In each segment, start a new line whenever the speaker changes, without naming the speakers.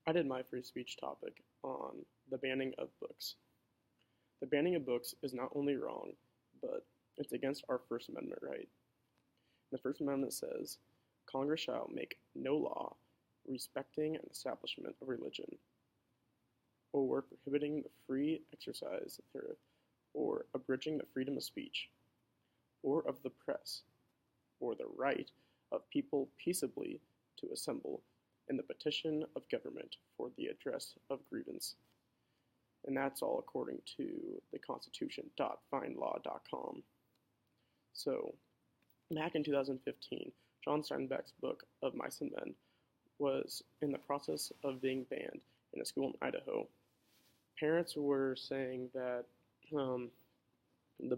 I did my free speech topic on the banning of books. The banning of books is not only wrong, but it's against our First Amendment right. The First Amendment says, Congress shall make no law respecting an establishment of religion, or prohibiting the free exercise thereof, or abridging the freedom of speech, or of the press, or the right of people peaceably to assemble in the petition of government for the address of grievance. And that's all according to the constitution.findlaw.com. So, back in 2015, John Steinbeck's book of Mice and Men was in the process of being banned in a school in Idaho. Parents were saying that the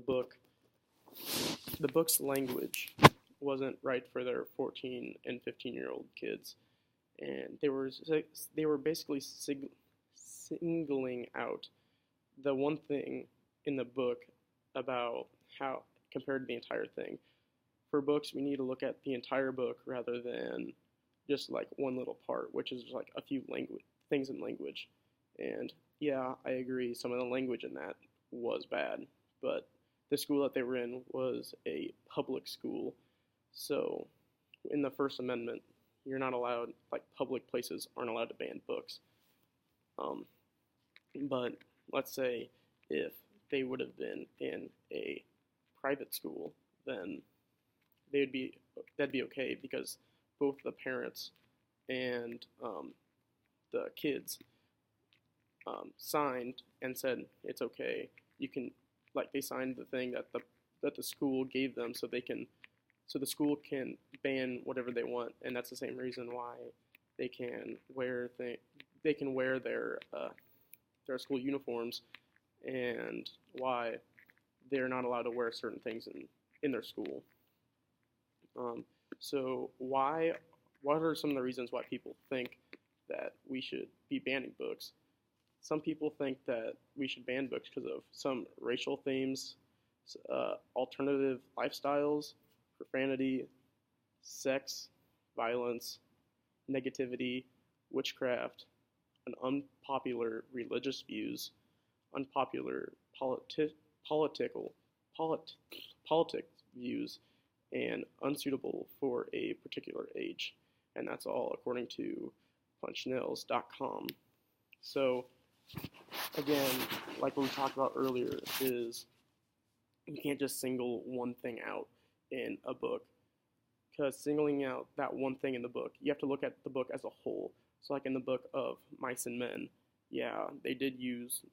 book's language wasn't right for their 14 and 15-year-old kids, and they were basically singling out the one thing in the book about how compared to the entire thing. For books, we need to look at the entire book rather than just like one little part, which is like a few things in language. And yeah, I agree, some of the language in that was bad, but the school that they were in was a public school. So in the First Amendment, you're not allowed, like public places aren't allowed to ban books. But let's say if they would have been in a private school, then that'd be okay because both the parents and the kids signed and said it's okay. You can, like, they signed the thing that the school gave them, so the school can ban whatever they want, and that's the same reason why they can wear their school uniforms, and why they're not allowed to wear certain things in their school. So what are some of the reasons why people think that we should be banning books? Some people think that we should ban books because of some racial themes, alternative lifestyles, profanity, sex, violence, negativity, witchcraft, and unpopular religious views, unpopular politics views, and unsuitable for a particular age. And that's all according to punchnills.com. So, again, like what we talked about earlier, is you can't just single one thing out in a book, because singling out that one thing in the book, you have to look at the book as a whole. So like in the book of Mice and Men, yeah, they did use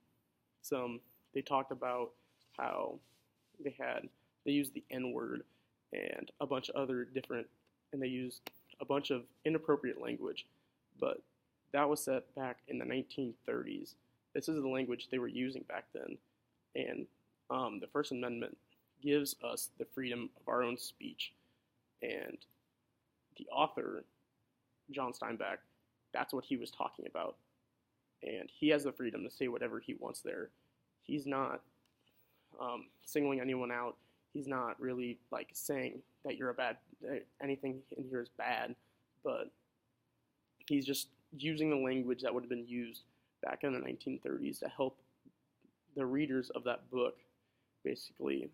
they talked about how they used the N-word and a bunch of other and they used a bunch of inappropriate language, but that was set back in the 1930s. This is the language they were using back then, and the First Amendment gives us the freedom of our own speech, and the author, John Steinbeck, that's what he was talking about, and he has the freedom to say whatever he wants there. He's not singling anyone out. He's not really like saying that anything in here is bad, but he's just using the language that would have been used back in the 1930s to help the readers of that book basically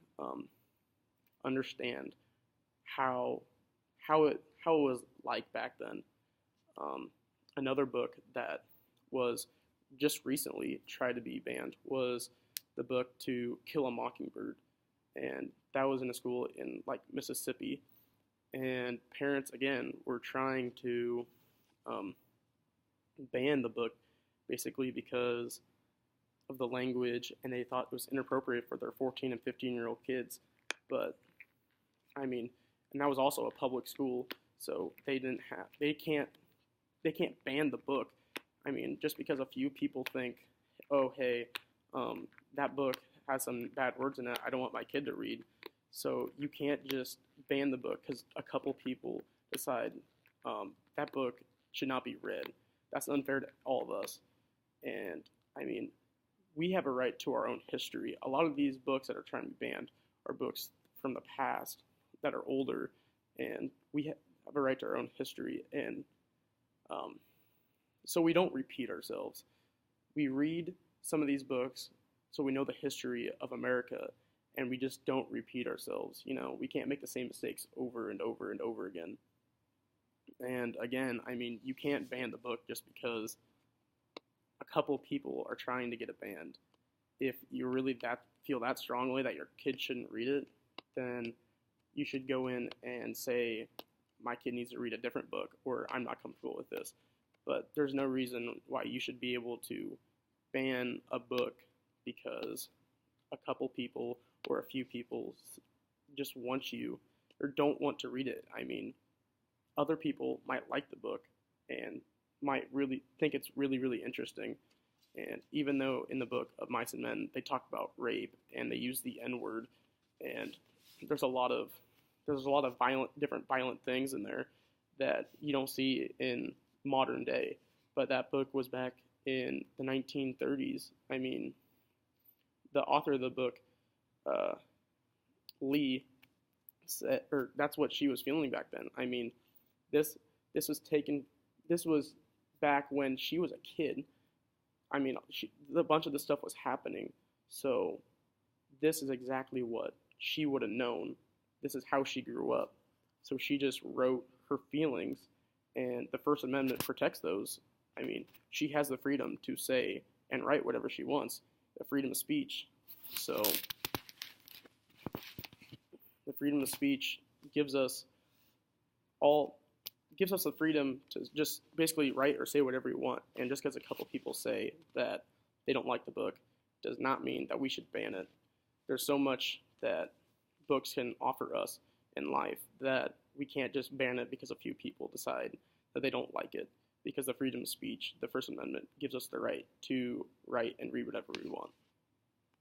understand how it was like back then. Another book that was just recently tried to be banned was the book To Kill a Mockingbird, and that was in a school in like Mississippi, and parents again were trying to ban the book basically because of the language, and they thought it was inappropriate for their 14 and 15-year-old kids. But I mean, and that was also a public school, so they can't ban the book. I mean, just because a few people think, oh hey, that book has some bad words in it, I don't want my kid to read. So you can't just ban the book because a couple people decide that book should not be read. That's unfair to all of us. And I mean, we have a right to our own history. A lot of these books that are trying to be banned are books from the past that are older, and we have a right to our own history. And So we don't repeat ourselves. We read some of these books so we know the history of America, and we just don't repeat ourselves. We can't make the same mistakes over and over and over again. And again, I mean, you can't ban the book just because a couple people are trying to get it banned. If you really feel that strongly that your kid shouldn't read it, then you should go in and say, my kid needs to read a different book, or I'm not comfortable with this. But there's no reason why you should be able to ban a book because a couple people or a few people just want you or don't want to read it. I mean, other people might like the book and might really think it's really, really interesting. And even though in the book of Mice and Men, they talk about rape and they use the N-word, and there's a lot of different violent things in there that you don't see in modern day. But that book was back in the 1930s. I mean, the author of the book, Lee, said, or that's what she was feeling back then. I mean, this was back when she was a kid. I mean, a bunch of this stuff was happening. So this is exactly what she would have known. This is how she grew up. So she just wrote her feelings, and the First Amendment protects those. I mean, she has the freedom to say and write whatever she wants, the freedom of speech. So the freedom of speech gives us the freedom to just basically write or say whatever we want. And just because a couple people say that they don't like the book does not mean that we should ban it. There's so much that books can offer us in life that we can't just ban it because a few people decide that they don't like it. Because the freedom of speech, the First Amendment, gives us the right to write and read whatever we want.